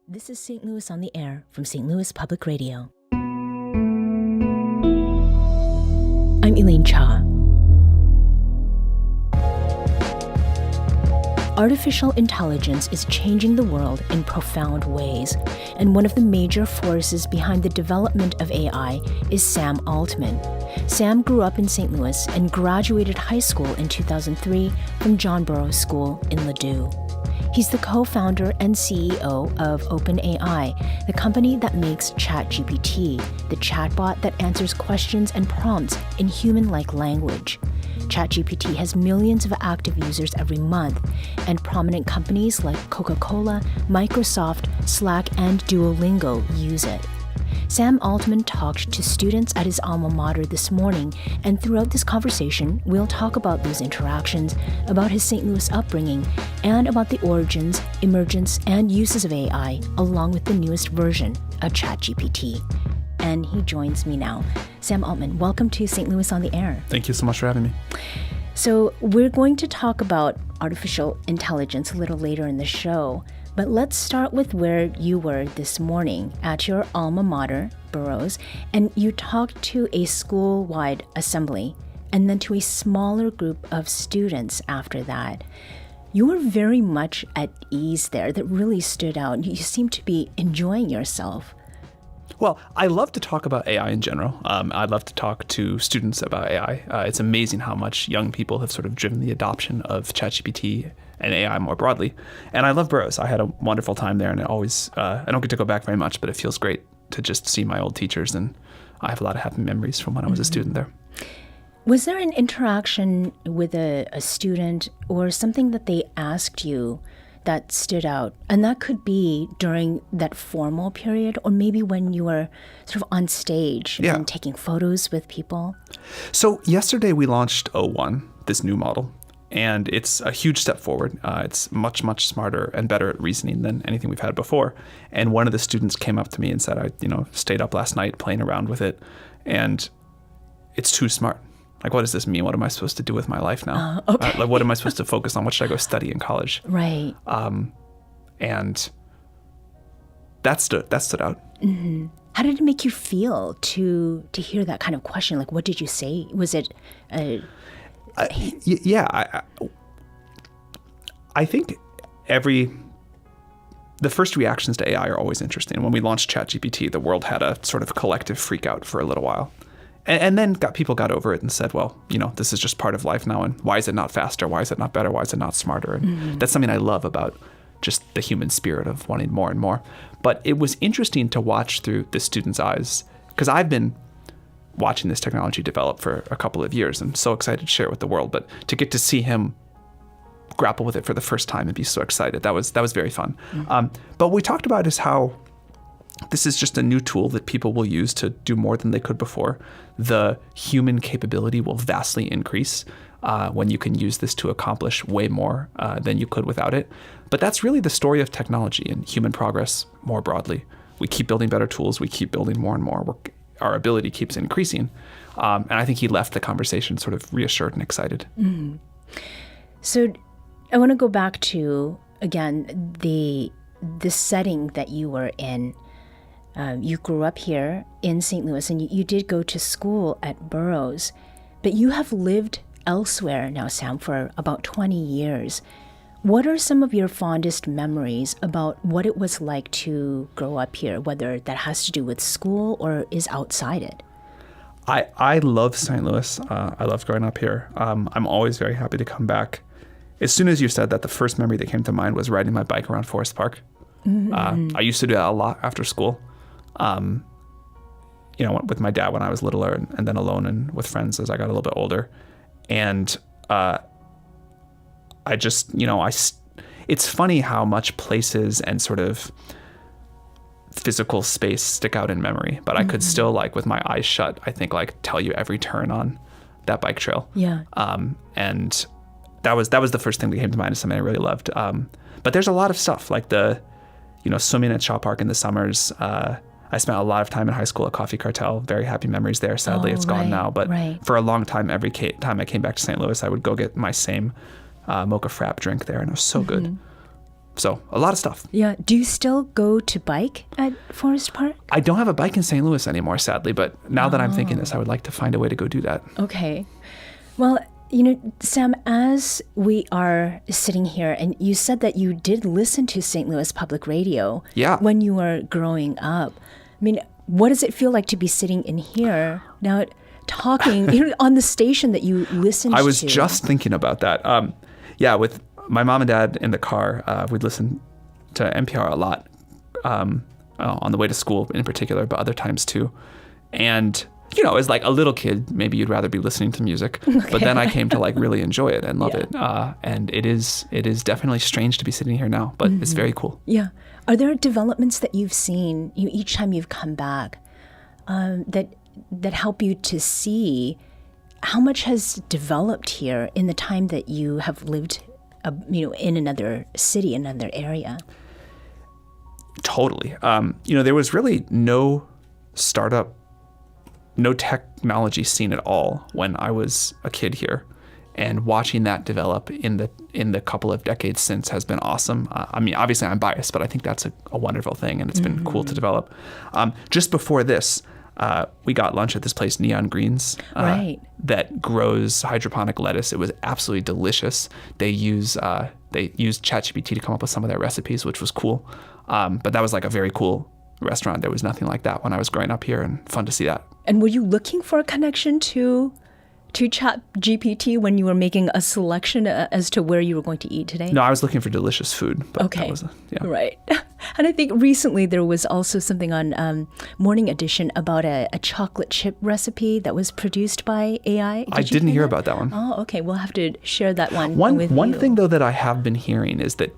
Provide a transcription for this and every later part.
This is St. Louis on the Air from St. Louis Public Radio. I'm Elaine Cha. Artificial intelligence is changing the world in profound ways, and one of the major forces behind the development of AI is Sam Altman. Sam grew up in St. Louis and graduated high school in 2003 from John Burroughs School in Ladue. He's the co-founder and CEO of OpenAI, the company that makes ChatGPT, the chatbot that answers questions and prompts in human-like language. ChatGPT has millions of active users every month, and prominent companies like Coca-Cola, Microsoft, Slack, and Duolingo use it. Sam Altman talked to students at his alma mater this morning, and throughout this conversation, we'll talk about those interactions, about his St. Louis upbringing, and about the origins, emergence, and uses of AI, along with the newest version of ChatGPT. And he joins me now. Sam Altman, welcome to St. Louis on the Air. Thank you so much for having me. So we're going to talk about artificial intelligence a little later in the show, but let's start with where you were this morning at your alma mater, Burroughs, and you talked to a school-wide assembly and then to a smaller group of students after that. You were very much at ease there. That really stood out. You seemed to be enjoying yourself. Well, I love to talk about AI in general. I'd love to talk to students about AI. It's amazing how much young people have sort of driven the adoption of ChatGPT and AI more broadly. And I love Burroughs. I had a wonderful time there, and I don't get to go back very much, but it feels great to just see my old teachers, and I have a lot of happy memories from when I was a student there. Was there an interaction with a student or something that they asked you that stood out? And that could be during that formal period, or maybe when you were sort of on stage and taking photos with people. So yesterday we launched O1, this new model, and it's a huge step forward. It's much, much smarter and better at reasoning than anything we've had before. And one of the students came up to me and said, I stayed up last night playing around with it, and it's too smart. Like, what does this mean? What am I supposed to do with my life now? Okay. What am I supposed to focus on? What should I go study in college? Right. And that stood out. Mm-hmm. How did it make you feel to hear that kind of question? Like, what did you say? Was it I think the first reactions to AI are always interesting. When we launched ChatGPT, the world had a sort of collective freak out for a little while. And then people got over it and said, well, this is just part of life now. And why is it not faster? Why is it not better? Why is it not smarter? And that's something I love about just the human spirit of wanting more and more. But it was interesting to watch through the students' eyes, because I've been watching this technology develop for a couple of years. I'm so excited to share it with the world. But to get to see him grapple with it for the first time and be so excited, that was very fun. Mm-hmm. But what we talked about is how this is just a new tool that people will use to do more than they could before. The human capability will vastly increase when you can use this to accomplish way more than you could without it. But that's really the story of technology and human progress more broadly. We keep building better tools. We keep building more and more. Our ability keeps increasing. And I think he left the conversation sort of reassured and excited. Mm-hmm. So I want to go back to, again, the setting that you were in. You grew up here in St. Louis, and you did go to school at Burroughs, but you have lived elsewhere now, Sam, for about 20 years. What are some of your fondest memories about what it was like to grow up here, whether that has to do with school or is outside it? I love St. Louis. I love growing up here. I'm always very happy to come back. As soon as you said that, the first memory that came to mind was riding my bike around Forest Park. Mm-hmm. I used to do that a lot after school. With my dad when I was littler, and then alone and with friends as I got a little bit older. And I just, it's funny how much places and sort of physical space stick out in memory, but I could still, with my eyes shut, I think, tell you every turn on that bike trail. Yeah. And that was the first thing that came to mind as something I really loved. But there's a lot of stuff, like swimming at Shaw Park in the summers. I spent a lot of time in high school at Coffee Cartel. Very happy memories there. Sadly, it's gone now. But for a long time, every time I came back to St. Louis, I would go get my same mocha frap drink there, and it was so good. So a lot of stuff. Yeah. Do you still go to bike at Forest Park? I don't have a bike in St. Louis anymore, sadly, but now that I'm thinking this, I would like to find a way to go do that. Okay. Well, Sam, as we are sitting here, and you said that you did listen to St. Louis Public Radio when you were growing up. I mean, what does it feel like to be sitting in here now talking on the station that you listened to? I was just thinking about that. With my mom and dad in the car, we'd listen to NPR a lot on the way to school in particular, but other times too. And, as like a little kid, maybe you'd rather be listening to music. Okay. But then I came to like really enjoy it and love it. And it is definitely strange to be sitting here now, but it's very cool. Yeah. Are there developments that you've seen each time you've come back that help you to see how much has developed here in the time that you have lived in another city, another area? Totally. There was really no startup, no technology scene at all when I was a kid here. And watching that develop in the couple of decades since has been awesome. Obviously I'm biased, but I think that's a wonderful thing, and it's been cool to develop. Just before this, we got lunch at this place, Neon Greens, that grows hydroponic lettuce. It was absolutely delicious. They use ChatGPT to come up with some of their recipes, which was cool. But that was like a very cool restaurant. There was nothing like that when I was growing up here, and fun to see that. And were you looking for a connection to ChatGPT when you were making a selection as to where you were going to eat today? No, I was looking for delicious food. But okay. Right. And I think recently there was also something on Morning Edition about a chocolate chip recipe that was produced by AI. I didn't hear about that one. Oh, okay. We'll have to share that one with you. One thing, though, that I have been hearing is that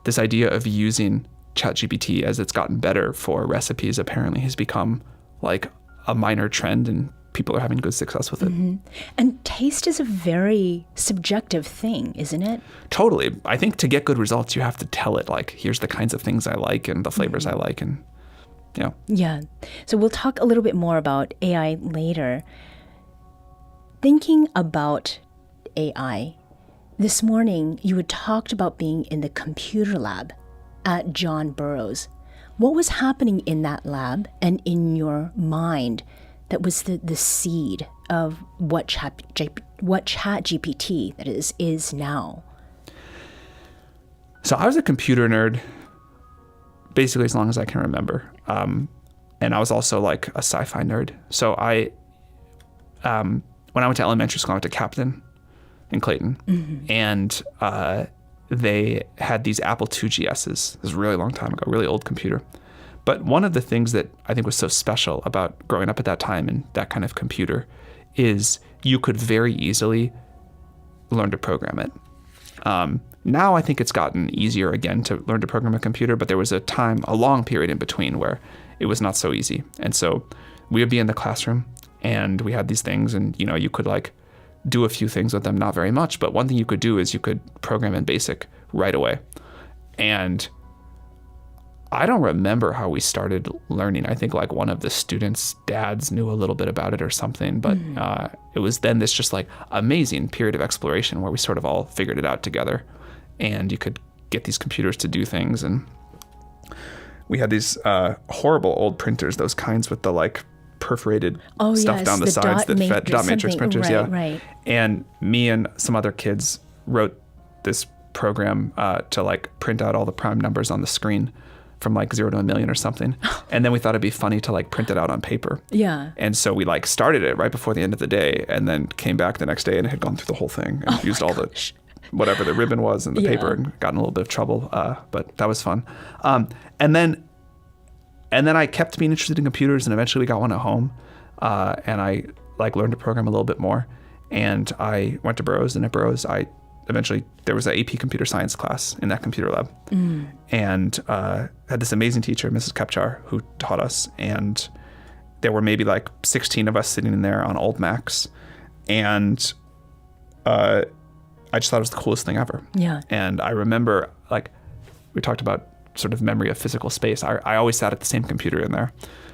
this idea of using ChatGPT as it's gotten better for recipes apparently has become like a minor trend, and people are having good success with it. Mm-hmm. And taste is a very subjective thing, isn't it? Totally. I think to get good results, you have to tell it, like, here's the kinds of things I like and the flavors I like. And Yeah. So we'll talk a little bit more about AI later. Thinking about AI, this morning you had talked about being in the computer lab at John Burroughs. What was happening in that lab and in your mind that was the seed of what ChatGPT that is now? So I was a computer nerd basically as long as I can remember. And I was also like a sci-fi nerd. So when I went to elementary school, I went to Captain in Clayton. Mm-hmm. And they had these Apple II GSs. This was a really long time ago, really old computer. But one of the things that I think was so special about growing up at that time and that kind of computer is you could very easily learn to program it. Now I think it's gotten easier again to learn to program a computer, but there was a long period in between where it was not so easy. And so we would be in the classroom and we had these things, and you could like do a few things with them, not very much, but one thing you could do is you could program in BASIC right away. And I don't remember how we started learning. I think like one of the students' dads knew a little bit about it or something, but it was then this just like amazing period of exploration where we sort of all figured it out together, and you could get these computers to do things. And we had these horrible old printers, those kinds with the like perforated stuff down the sides that fed dot matrix printers. Right. And me and some other kids wrote this program to like print out all the prime numbers on the screen from like 0 to 1,000,000 or something. And then we thought it'd be funny to like print it out on paper. Yeah. And so we like started it right before the end of the day, and then came back the next day and it had gone through the whole thing and used all the whatever the ribbon was and the paper, and got in a little bit of trouble. But that was fun. And then I kept being interested in computers, and eventually we got one at home. And I like learned to program a little bit more. And I went to Burroughs, and at Burroughs there was an AP computer science class in that computer lab. And had this amazing teacher, Mrs. Kepchar, who taught us. And there were maybe like 16 of us sitting in there on old Macs. And I just thought it was the coolest thing ever. Yeah. And I remember, like, we talked about sort of memory of physical space. I always sat at the same computer in there.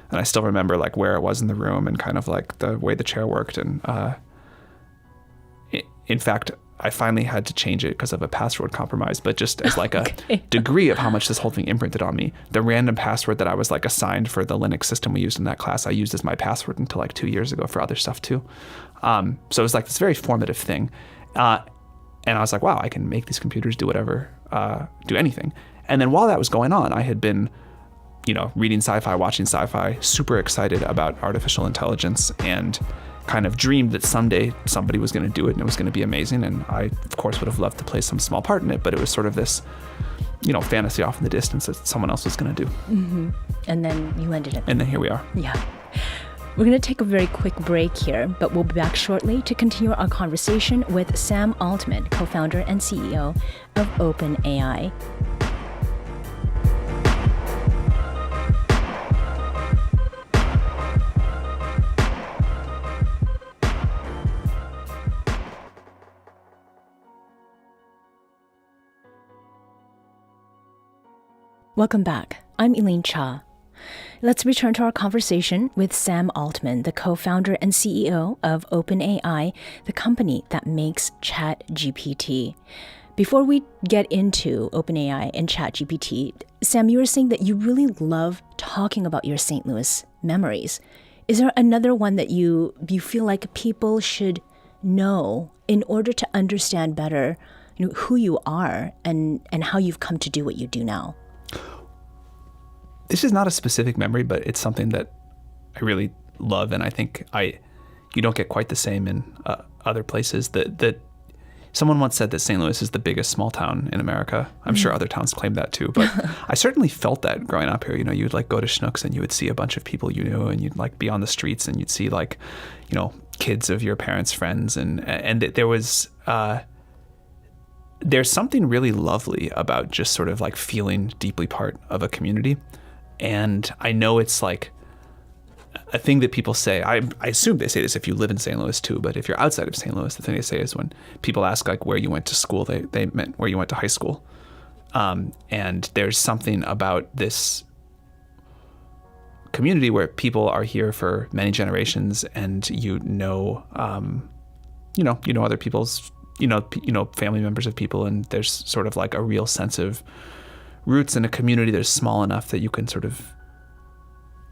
And I still remember like where it was in the room and kind of like the way the chair worked. And in fact, I finally had to change it because of a password compromise, but just as like a degree of how much this whole thing imprinted on me. The random password that I was like assigned for the Linux system we used in that class, I used as my password until like 2 years ago for other stuff too. So it was like this very formative thing. And I was like, wow, I can make these computers do whatever, do anything. And then while that was going on, I had been, reading sci-fi, watching sci-fi, super excited about artificial intelligence, and kind of dreamed that someday somebody was going to do it and it was going to be amazing. And I, of course, would have loved to play some small part in it, but it was sort of this, fantasy off in the distance that someone else was going to do. Mm-hmm. And then you ended it. And then here we are. Yeah. We're going to take a very quick break here, but we'll be back shortly to continue our conversation with Sam Altman, co-founder and CEO of OpenAI. Welcome back. I'm Elaine Cha. Let's return to our conversation with Sam Altman, the co-founder and CEO of OpenAI, the company that makes ChatGPT. Before we get into OpenAI and ChatGPT, Sam, you were saying that you really love talking about your St. Louis memories. Is there another one that you feel like people should know in order to understand better, who you are and how you've come to do what you do now? This is not a specific memory, but it's something that I really love, and I think you don't get quite the same in other places. That someone once said that St. Louis is the biggest small town in America. I'm sure other towns claim that too, but I certainly felt that growing up here. You'd like go to Schnucks and you would see a bunch of people you knew, and you'd like be on the streets and you'd see like, kids of your parents' friends, and there was. There's something really lovely about just sort of like feeling deeply part of a community. And I know it's like a thing that people say. I assume they say this if you live in St. Louis too, but if you're outside of St. Louis, the thing they say is when people ask like where you went to school, they meant where you went to high school. And there's something about this community where people are here for many generations, and other people's family members of people, and there's sort of like a real sense of roots in a community that is small enough that you can sort of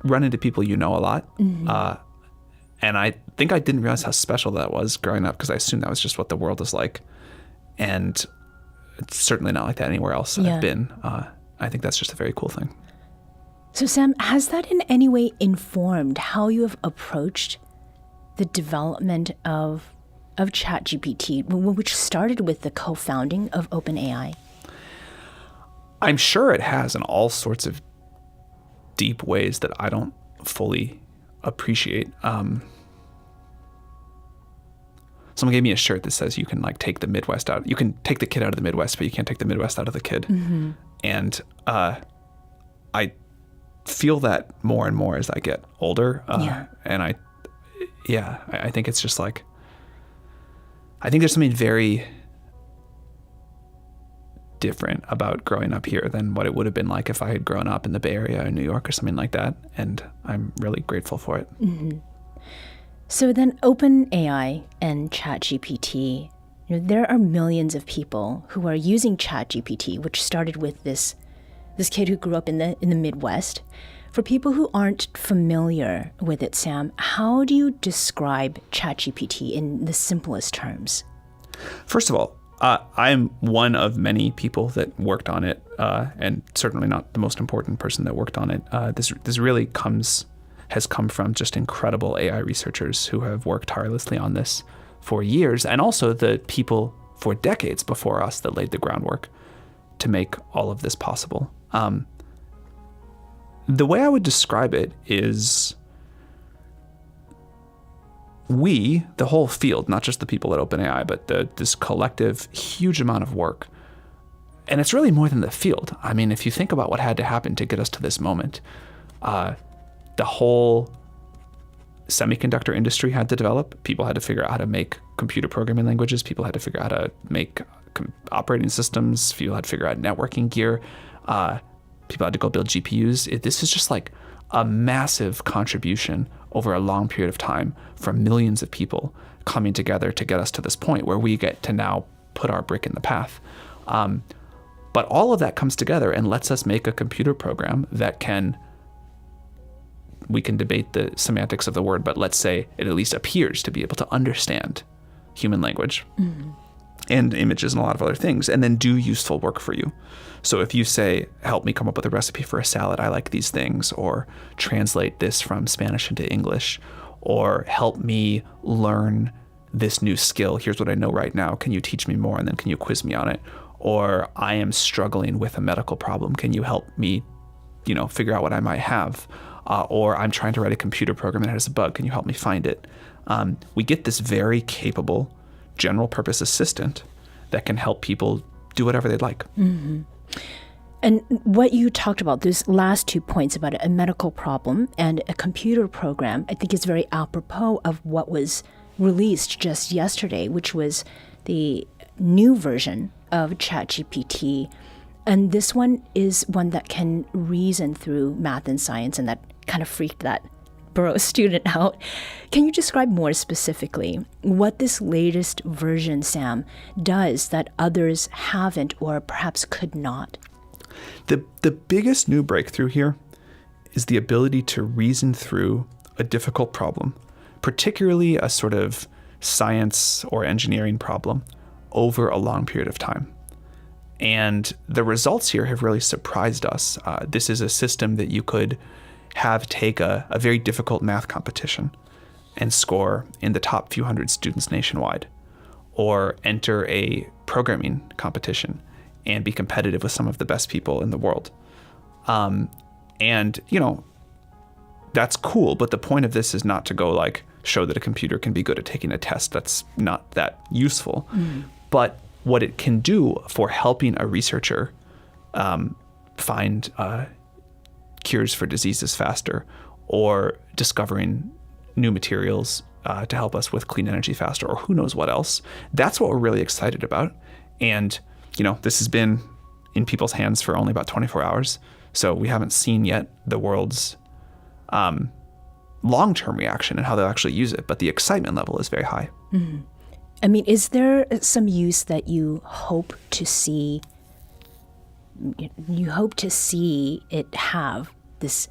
run into people a lot. Mm-hmm. And I think I didn't realize how special that was growing up, because I assumed that was just what the world is like. And it's certainly not like that anywhere else I've been. I think that's just a very cool thing. So Sam, has that in any way informed how you have approached the development of ChatGPT, which started with the co-founding of OpenAI? I'm sure it has in all sorts of deep ways that I don't fully appreciate. Someone gave me a shirt that says you can like take the Midwest out. You can take the kid out of the Midwest, but you can't take the Midwest out of the kid. Mm-hmm. And I feel that more and more as I get older. And I think it's just like, I think there's something very different about growing up here than what it would have been like if I had grown up in the Bay Area or New York or something like that. And I'm really grateful for it. Mm-hmm. So then OpenAI and ChatGPT, there are millions of people who are using ChatGPT, which started with this kid who grew up in the Midwest. For people who aren't familiar with it, Sam, how do you describe ChatGPT in the simplest terms? First of all, I'm one of many people that worked on it, and certainly not the most important person that worked on it. This really has come from just incredible AI researchers who have worked tirelessly on this for years, and also the people for decades before us that laid the groundwork to make all of this possible. The way I would describe it is we, the whole field, not just the people at OpenAI, but this collective huge amount of work. And it's really more than the field. I mean, if you think about what had to happen to get us to this moment, the whole semiconductor industry had to develop. People had to figure out how to make computer programming languages. People had to figure out how to make operating systems. People had to figure out networking gear. People had to go build GPUs. This is just like a massive contribution over a long period of time from millions of people coming together to get us to this point where we get to now put our brick in the path. But all of that comes together and lets us make a computer program that we can debate the semantics of the word, but let's say it at least appears to be able to understand human language and images and a lot of other things, and then do useful work for you. So if you say, help me come up with a recipe for a salad, I like these things, or translate this from Spanish into English, or help me learn this new skill, here's what I know right now, can you teach me more, and then can you quiz me on it? Or I am struggling with a medical problem, can you help me, figure out what I might have? Or I'm trying to write a computer program that has a bug, can you help me find it? We get this very capable general purpose assistant that can help people do whatever they'd like. Mm-hmm. And what you talked about, those last 2 points about a medical problem and a computer program, I think is very apropos of what was released just yesterday, which was the new version of ChatGPT. And this one is one that can reason through math and science, and that kind of freaked that Burroughs student out. Can you describe more specifically what this latest version, Sam, does that others haven't or perhaps could not? The biggest new breakthrough here is the ability to reason through a difficult problem, particularly a sort of science or engineering problem, over a long period of time. And the results here have really surprised us. This is a system that you could have take a very difficult math competition and score in the top few hundred students nationwide, or enter a programming competition and be competitive with some of the best people in the world. And, that's cool, but the point of this is not to go show that a computer can be good at taking a test. That's not that useful. But what it can do for helping a researcher find cures for diseases faster, or discovering new materials to help us with clean energy faster, or who knows what else. That's what we're really excited about. And, this has been in people's hands for only about 24 hours. So we haven't seen yet the world's long-term reaction and how they'll actually use it. But the excitement level is very high. Mm-hmm. I mean, is there some use that you hope to see? You hope to see it have this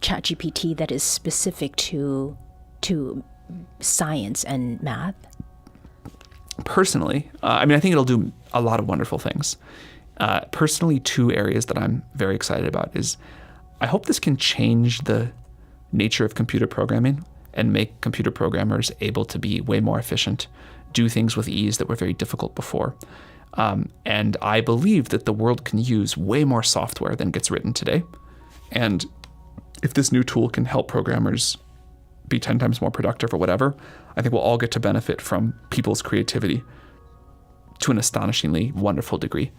ChatGPT that is specific to science and math? Personally, I think it'll do a lot of wonderful things. Personally, two areas that I'm very excited about is I hope this can change the nature of computer programming and make computer programmers able to be way more efficient, do things with ease that were very difficult before. And I believe that the world can use way more software than gets written today. And if this new tool can help programmers be 10 times more productive or whatever, I think we'll all get to benefit from people's creativity to an astonishingly wonderful degree.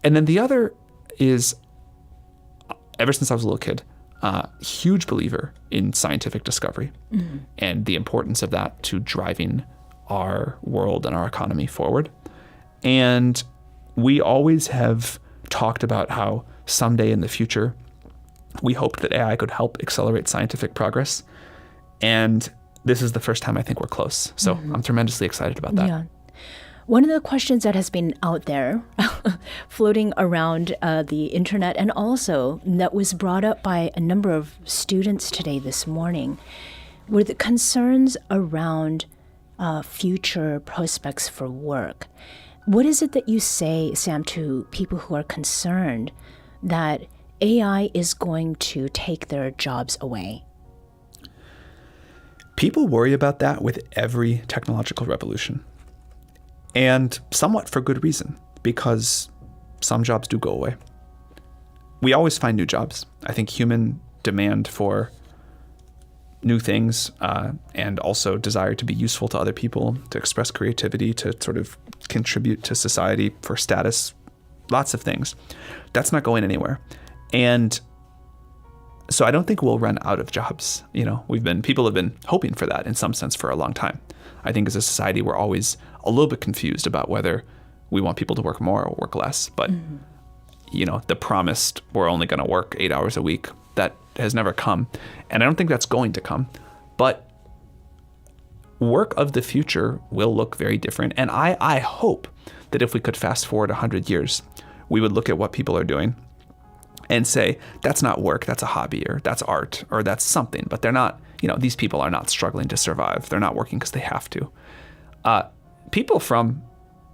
And then the other is, ever since I was a little kid, huge believer in scientific discovery and the importance of that to driving our world and our economy forward. And we always have talked about how someday in the future, we hoped that AI could help accelerate scientific progress. And this is the first time I think we're close. So I'm tremendously excited about that. Yeah. One of the questions that has been out there, floating around the internet, and also that was brought up by a number of students today, this morning, were the concerns around future prospects for work. What is it that you say, Sam, to people who are concerned that AI is going to take their jobs away? People worry about that with every technological revolution. And somewhat for good reason, because some jobs do go away. We always find new jobs. I think human demand for new things and also desire to be useful to other people, to express creativity, to sort of contribute to society for status, lots of things. That's not going anywhere. And so I don't think we'll run out of jobs. People have been hoping for that in some sense for a long time. I think as a society, we're always a little bit confused about whether we want people to work more or work less. But, the promised we're only going to work 8 hours a week, that has never come. And I don't think that's going to come. But work of the future will look very different. And I hope that if we could fast forward 100 years, we would look at what people are doing and say, that's not work, that's a hobby, or that's art, or that's something. But they're not, these people are not struggling to survive. They're not working because they have to. People from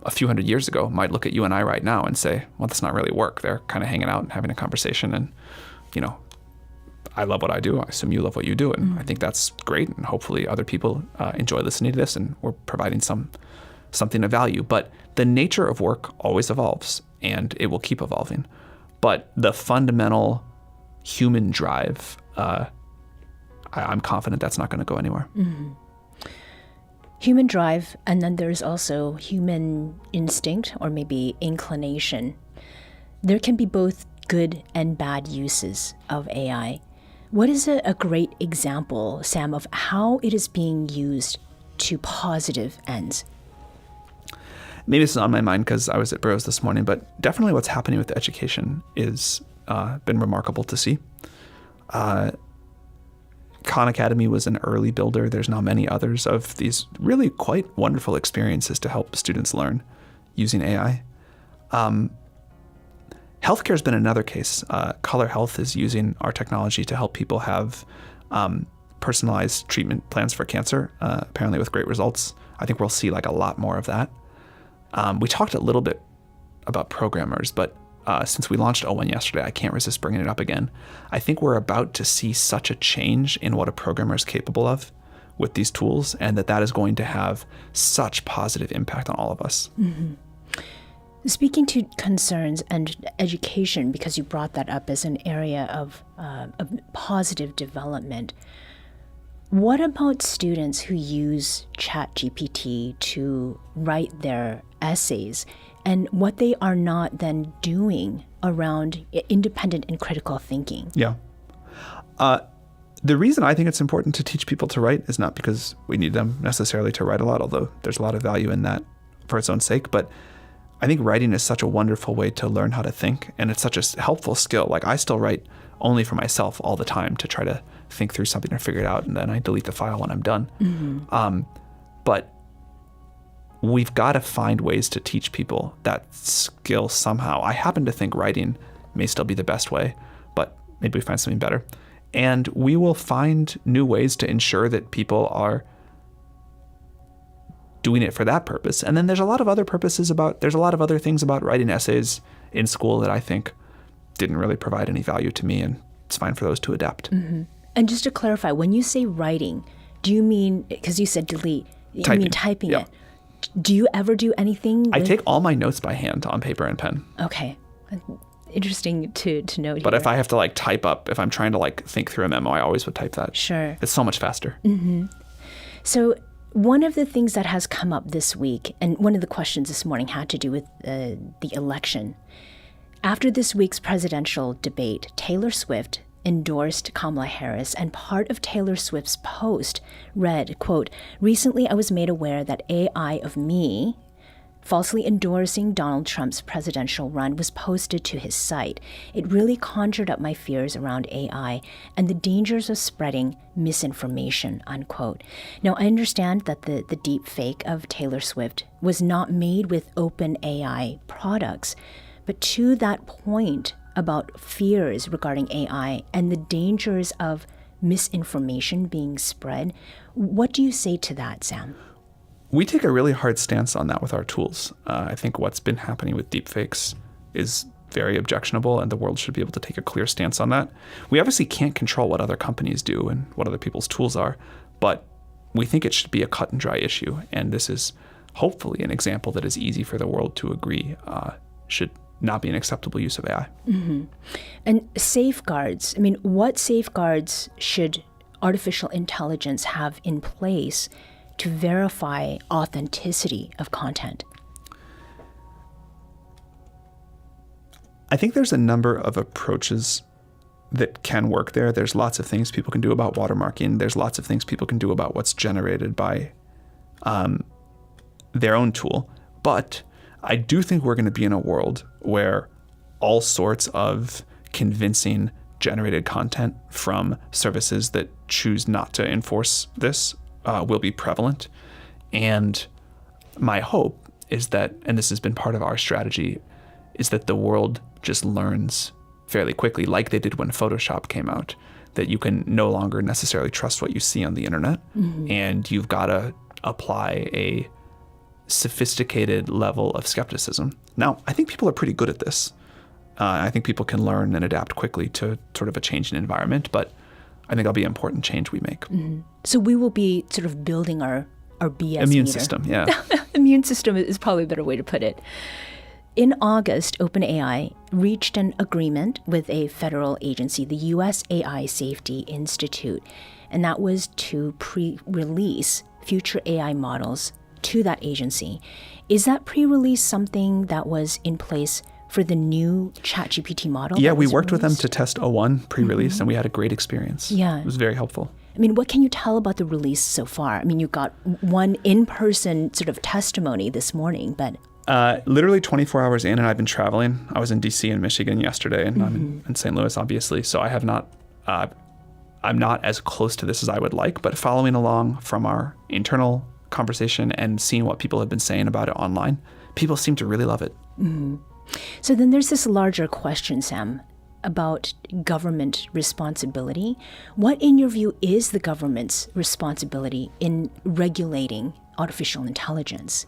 a few hundred years ago might look at you and I right now and say, well, that's not really work. They're kind of hanging out and having a conversation. And, I love what I do. I assume you love what you do. And I think that's great. And hopefully other people enjoy listening to this, and we're providing something of value. But the nature of work always evolves, and it will keep evolving. But the fundamental human drive, I'm confident that's not going to go anywhere. Mm-hmm. Human drive, and then there's also human instinct, or maybe inclination. There can be both good and bad uses of AI. What is a great example, Sam, of how it is being used to positive ends? Maybe this is on my mind because I was at Burroughs this morning, but definitely what's happening with education is been remarkable to see. Khan Academy was an early builder. There's now many others of these really quite wonderful experiences to help students learn using AI. Healthcare has been another case. Color Health is using our technology to help people have personalized treatment plans for cancer, apparently with great results. I think we'll see a lot more of that. We talked a little bit about programmers, but since we launched O1 yesterday, I can't resist bringing it up again. I think we're about to see such a change in what a programmer is capable of with these tools, and that is going to have such positive impact on all of us. Mm-hmm. Speaking to concerns and education, because you brought that up as an area of positive development, what about students who use ChatGPT to write their essays, and what they are not then doing around independent and critical thinking? Yeah. The reason I think it's important to teach people to write is not because we need them necessarily to write a lot, although there's a lot of value in that for its own sake. But I think writing is such a wonderful way to learn how to think, and it's such a helpful skill. I still write only for myself all the time to try to think through something or figure it out, and then I delete the file when I'm done. Mm-hmm. But we've got to find ways to teach people that skill somehow. I happen to think writing may still be the best way, but maybe we find something better. And we will find new ways to ensure that people are doing it for that purpose. And then there's a lot of other things about writing essays in school that I think didn't really provide any value to me, and it's fine for those to adapt. Mm-hmm. And just to clarify, when you say writing, do you mean, because you said delete, you mean typing it? Do you ever do anything? I take all my notes by hand on paper and pen. Okay. Interesting to note. But if I have to type up, if I'm trying to think through a memo, I always would type that. Sure. It's so much faster. Mm-hmm. So one of the things that has come up this week, and one of the questions this morning had to do with the election. After this week's presidential debate, Taylor Swift endorsed Kamala Harris, and part of Taylor Swift's post read, quote, "Recently I was made aware that AI of me falsely endorsing Donald Trump's presidential run was posted to his site. It really conjured up my fears around AI and the dangers of spreading misinformation," unquote. Now, I understand that the deep fake of Taylor Swift was not made with OpenAI products, but to that point about fears regarding AI and the dangers of misinformation being spread, what do you say to that, Sam? We take a really hard stance on that with our tools. I think what's been happening with deepfakes is very objectionable, and the world should be able to take a clear stance on that. We obviously can't control what other companies do and what other people's tools are, but we think it should be a cut and dry issue, and this is hopefully an example that is easy for the world to agree should not be an acceptable use of AI. Mm-hmm. And safeguards, what safeguards should artificial intelligence have in place to verify authenticity of content? I think there's a number of approaches that can work there. There's lots of things people can do about watermarking. There's lots of things people can do about what's generated by their own tool. But I do think we're going to be in a world where all sorts of convincing generated content from services that choose not to enforce this will be prevalent. And my hope is that, and this has been part of our strategy, is that the world just learns fairly quickly, like they did when Photoshop came out, that you can no longer necessarily trust what you see on the internet, and you've got to apply a sophisticated level of skepticism. Now, I think people are pretty good at this. I think people can learn and adapt quickly to sort of a changing environment, but I think it'll be an important change we make. So we will be sort of building our BS immune meter. system, yeah. Immune system is probably a better way to put it. In August, OpenAI reached an agreement with a federal agency, the U.S. AI Safety Institute, and that was to pre-release future AI models to that agency. Is that pre-release something that was in place for the new ChatGPT model? Yeah, we worked with them to test O1 pre-release, and we had a great experience. Yeah. It was very helpful. I mean, what can you tell about the release so far? I mean, you got one in-person sort of testimony this morning, but... Literally 24 hours in, and I've been traveling. I was in D.C. and Michigan yesterday, and I'm in St. Louis, obviously. So I have not... I'm not as close to this as I would like, but following along from our internal conversation and seeing what people have been saying about it online, people seem to really love it. So then there's this larger question, Sam, about government responsibility. What, in your view, is the government's responsibility in regulating artificial intelligence?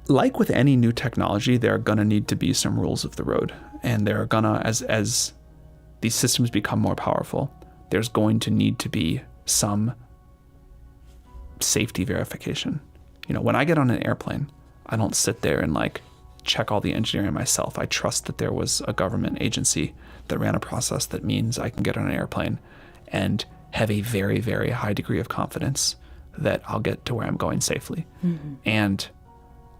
Like with any new technology, there are going to need to be some rules of the road. And there are going to, as these systems become more powerful, there's going to need to be some safety verification. You know, when I get on an airplane, I don't sit there and check all the engineering myself. I trust that there was a government agency that ran a process that means I can get on an airplane and have a very, very high degree of confidence that I'll get to where I'm going safely. And,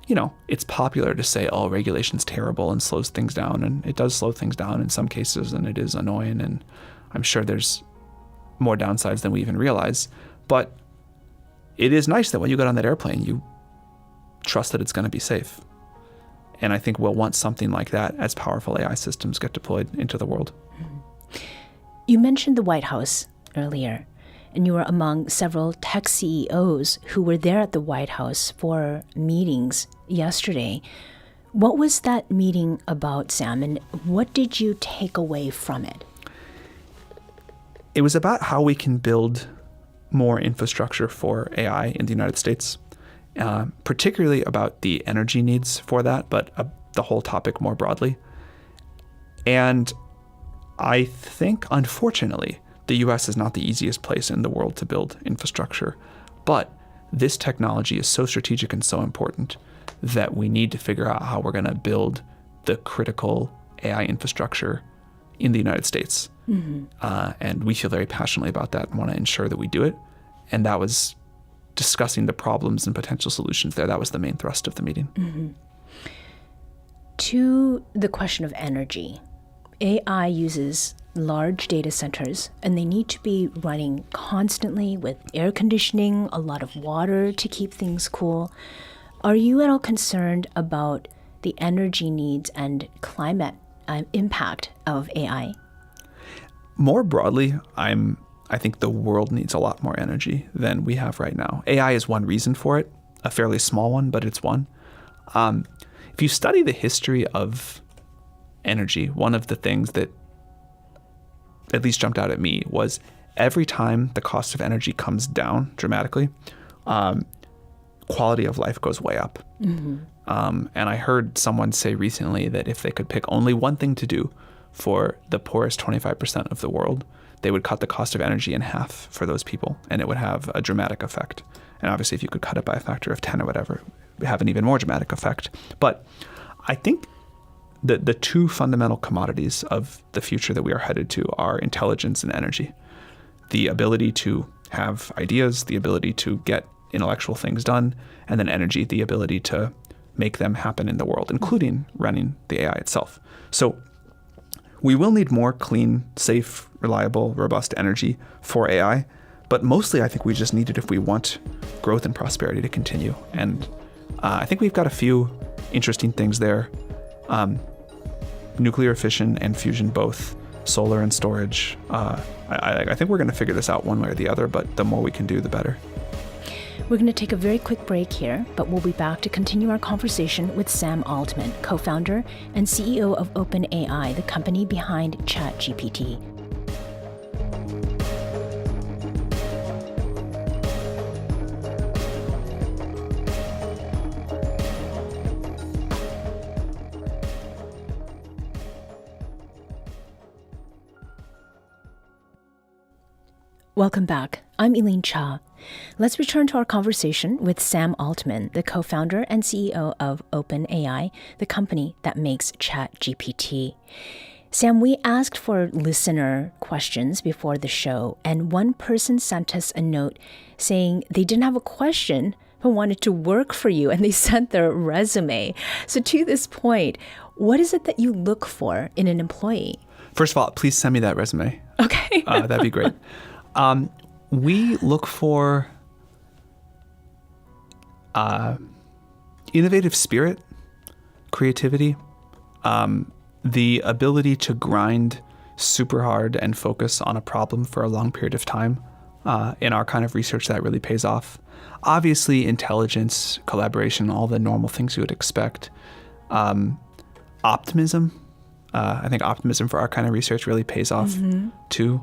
you know, it's popular to say, oh, regulation's terrible and slows things down. And it does slow things down in some cases, and it is annoying. And I'm sure there's more downsides than we even realize. But it is nice that when you get on that airplane, you trust that it's going to be safe. And I think we'll want something like that as powerful AI systems get deployed into the world. You mentioned the White House earlier, and you were among several tech CEOs who were there at the White House for meetings yesterday. What was that meeting about, Sam, and what did you take away from it? It was about how we can build more infrastructure for AI in the United States. Particularly about the energy needs for that, but the whole topic more broadly. And I think, unfortunately, the U.S. is not the easiest place in the world to build infrastructure. But this technology is so strategic and so important that we need to figure out how we're going to build the critical AI infrastructure in the United States. And we feel very passionately about that and want to ensure that we do it. And that was discussing the problems and potential solutions there. That was the main thrust of the meeting. To the question of energy, AI uses large data centers, and they need to be running constantly with air conditioning, a lot of water to keep things cool. Are you at all concerned about the energy needs and climate impact of AI? More broadly, I think the world needs a lot more energy than we have right now. AI is one reason for it, a fairly small one, but it's one. If you study the history of energy, one of the things that at least jumped out at me was every time the cost of energy comes down dramatically, quality of life goes way up. And I heard someone say recently that if they could pick only one thing to do for the poorest 25% of the world, they would cut the cost of energy in half for those people, and it would have a dramatic effect. And obviously, if you could cut it by a factor of 10 or whatever, it would have an even more dramatic effect. But I think that the two fundamental commodities of the future that we are headed to are intelligence and energy. The ability to have ideas, the ability to get intellectual things done, and then energy, the ability to make them happen in the world, including running the AI itself. So we will need more clean, safe, reliable, robust energy for AI, but mostly I think we just need it if we want growth and prosperity to continue. And I think we've got a few interesting things there. Nuclear fission and fusion both solar and storage. I think we're going to figure this out one way or the other, but the more we can do, the better. We're going to take a very quick break here, but we'll be back to continue our conversation with Sam Altman, co-founder and CEO of OpenAI, the company behind ChatGPT. Welcome back. I'm Elaine Cha. Let's return to our conversation with Sam Altman, the co-founder and CEO of OpenAI, the company that makes ChatGPT. Sam, we asked for listener questions before the show, and one person sent us a note saying they didn't have a question but wanted to work for you, and they sent their resume. So to this point, what is it that you look for in an employee? First of all, please send me that resume. Okay. That'd be great. We look for innovative spirit, creativity, the ability to grind super hard and focus on a problem for a long period of time. In our kind of research, that really pays off. Obviously, intelligence, collaboration, all the normal things you would expect. Optimism. I think optimism for our kind of research really pays off too.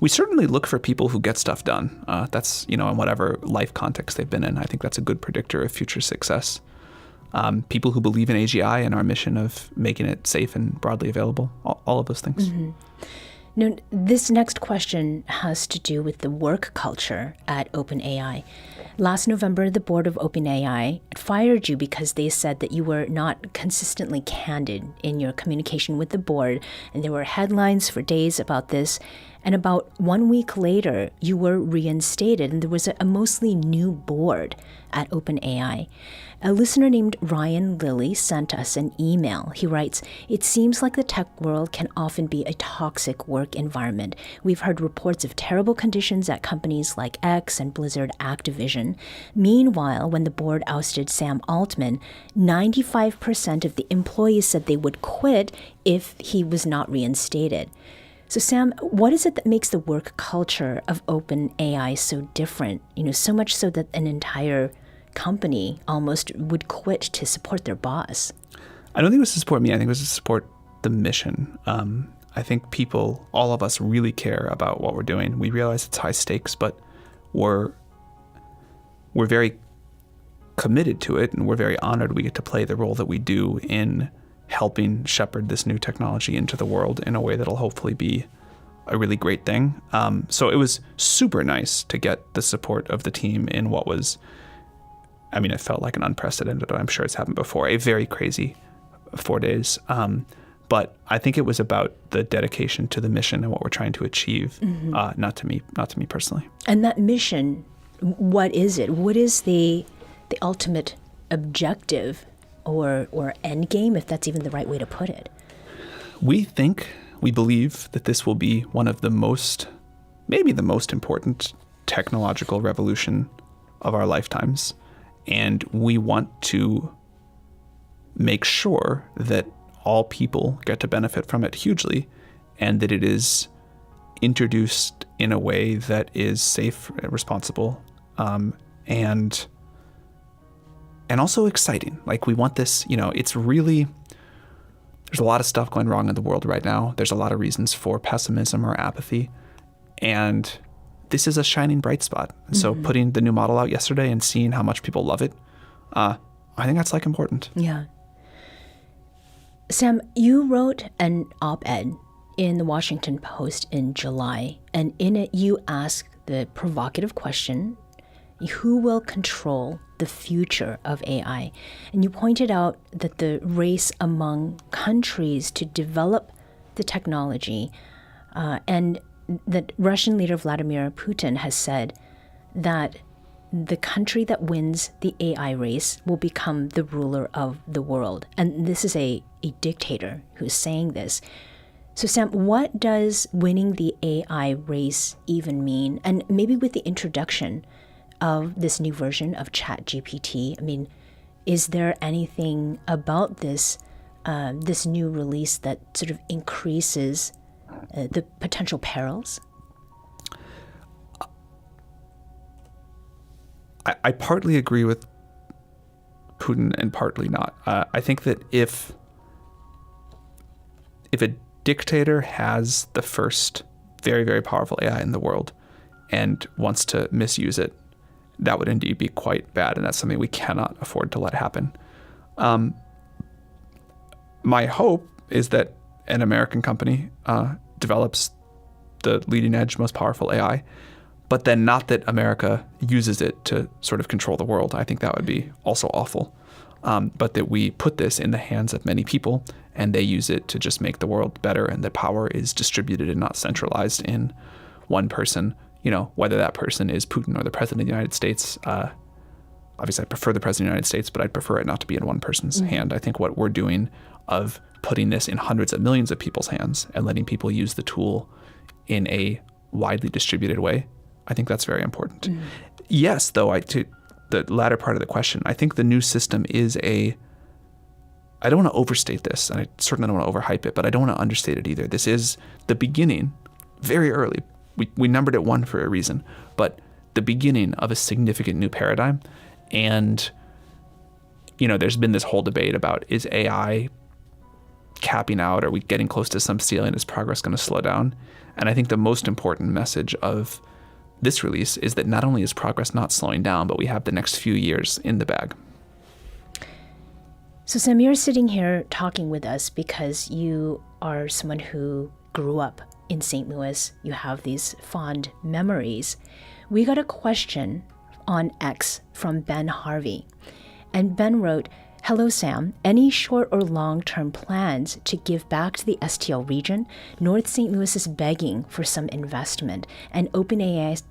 We certainly look for people who get stuff done. That's, in whatever life context they've been in. I think that's a good predictor of future success. People who believe in AGI and our mission of making it safe and broadly available, all of those things. Mm-hmm. Now, this next question has to do with the work culture at OpenAI. Last November, the board of OpenAI fired you because they said that you were not consistently candid in your communication with the board, and there were headlines for days about this. And about 1 week later, you were reinstated, and there was a mostly new board at OpenAI. A listener named Ryan Lilly sent us an email. He writes, "It seems like the tech world can often be a toxic work environment. We've heard reports of terrible conditions at companies like X and Blizzard Activision. Meanwhile, when the board ousted Sam Altman, 95% of the employees said they would quit if he was not reinstated." So Sam, what is it that makes the work culture of OpenAI so different? So much so that an entire company almost would quit to support their boss. I don't think it was to support me. I think it was to support the mission. I think people, all of us, really care about what we're doing. We realize it's high stakes, but we're very committed to it, and we're very honored we get to play the role that we do in helping shepherd this new technology into the world in a way that'll hopefully be a really great thing. So it was super nice to get the support of the team in what was, it felt like an unprecedented, I'm sure it's happened before, a very crazy 4 days. But I think it was about the dedication to the mission and what we're trying to achieve, not to me personally. And that mission, what is it? What is the ultimate objective or end game, if that's even the right way to put it? We believe that this will be one of the maybe the most important technological revolution of our lifetimes. And we want to make sure that all people get to benefit from it hugely, and that it is introduced in a way that is safe, responsible, and also exciting. Like, we want this, it's really, there's a lot of stuff going wrong in the world right now. There's a lot of reasons for pessimism or apathy. And this is a shining bright spot. And so putting the new model out yesterday and seeing how much people love it, I think that's important. Yeah. Sam, you wrote an op-ed in the Washington Post in July, and in it you asked the provocative question, who will control the future of AI? And you pointed out that the race among countries to develop the technology, and that Russian leader Vladimir Putin has said that the country that wins the AI race will become the ruler of the world. And this is a dictator who's saying this. So Sam, what does winning the AI race even mean? And maybe with the introduction of this new version of ChatGPT, is there anything about this new release that sort of increases the potential perils? I partly agree with Putin and partly not. I think that if a dictator has the first very, very powerful AI in the world and wants to misuse it, that would indeed be quite bad, and that's something we cannot afford to let happen. My hope is that an American company develops the leading edge, most powerful AI, but then not that America uses it to sort of control the world. I think that would be also awful. But that we put this in the hands of many people and they use it to just make the world better, and that power is distributed and not centralized in one person, whether that person is Putin or the president of the United States. Obviously, I prefer the president of the United States, but I'd prefer it not to be in one person's hand. I think what we're doing of putting this in hundreds of millions of people's hands and letting people use the tool in a widely distributed way, I think that's very important. Yes, though, to the latter part of the question, I think the new system is I don't want to overstate this, and I certainly don't want to overhype it, but I don't want to understate it either. This is the beginning, very early. We numbered it 1 for a reason, but the beginning of a significant new paradigm. And, there's been this whole debate about, is AI capping out? Are we getting close to some ceiling? Is progress going to slow down? And I think the most important message of this release is that not only is progress not slowing down, but we have the next few years in the bag. So Sam, you're sitting here talking with us because you are someone who grew up in St. Louis. You have these fond memories. We got a question on X from Ben Harvey. And Ben wrote, "Hello, Sam. Any short or long-term plans to give back to the STL region? North St. Louis is begging for some investment, and OpenAI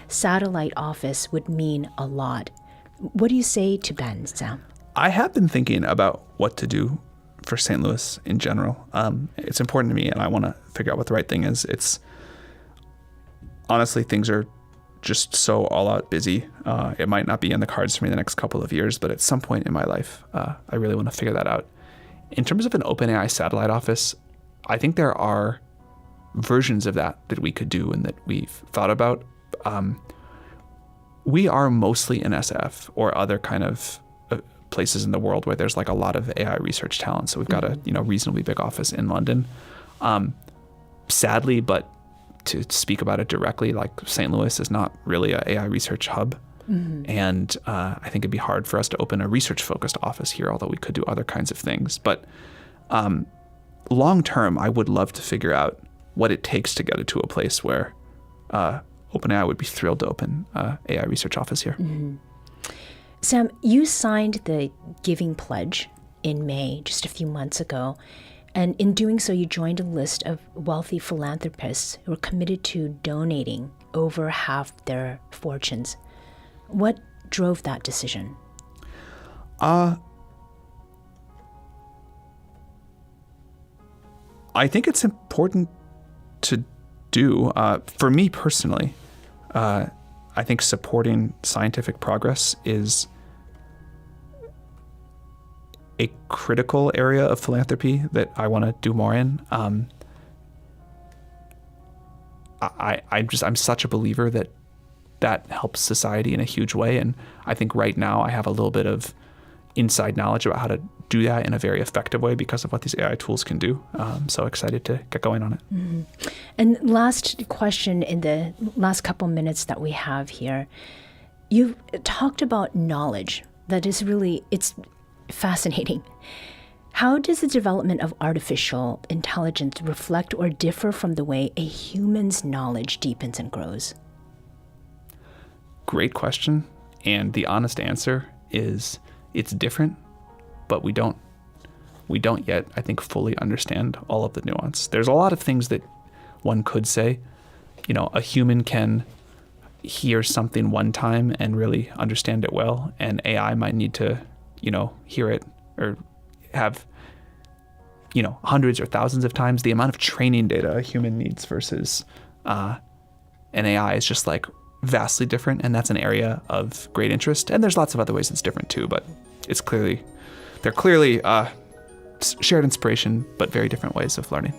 satellite office would mean a lot." What do you say to Ben, Sam? I have been thinking about what to do for St. Louis in general. It's important to me, and I want to figure out what the right thing is. Honestly, things are just so all out busy. It might not be in the cards for me the next couple of years, but at some point in my life, I really want to figure that out. In terms of an OpenAI satellite office, I think there are versions of that we could do and that we've thought about. We are mostly in SF or other kind of places in the world where there's like a lot of AI research talent. So we've got a reasonably big office in London. Sadly, but to speak about it directly, like St. Louis is not really an AI research hub. And I think it'd be hard for us to open a research-focused office here, although we could do other kinds of things. But long term, I would love to figure out what it takes to get it to a place where OpenAI would be thrilled to open an AI research office here. Sam, you signed the Giving Pledge in May, just a few months ago. And in doing so, you joined a list of wealthy philanthropists who are committed to donating over half their fortunes. What drove that decision? I think it's important to do. For me personally, I think supporting scientific progress is a critical area of philanthropy that I want to do more in. I'm such a believer that helps society in a huge way, and I think right now I have a little bit of inside knowledge about how to do that in a very effective way because of what these AI tools can do. So excited to get going on it. And last question in the last couple minutes that we have here. You've talked about knowledge. That is really, it's fascinating. How does the development of artificial intelligence reflect or differ from the way a human's knowledge deepens and grows? Great question. And the honest answer is it's different, but we don't yet, I think, fully understand all of the nuance. There's a lot of things that one could say. A human can hear something one time and really understand it well, and AI might need to, hear it or have, hundreds or thousands of times. The amount of training data a human needs versus an AI is just like vastly different, and that's an area of great interest. And there's lots of other ways it's different too, but they're clearly shared inspiration, but very different ways of learning.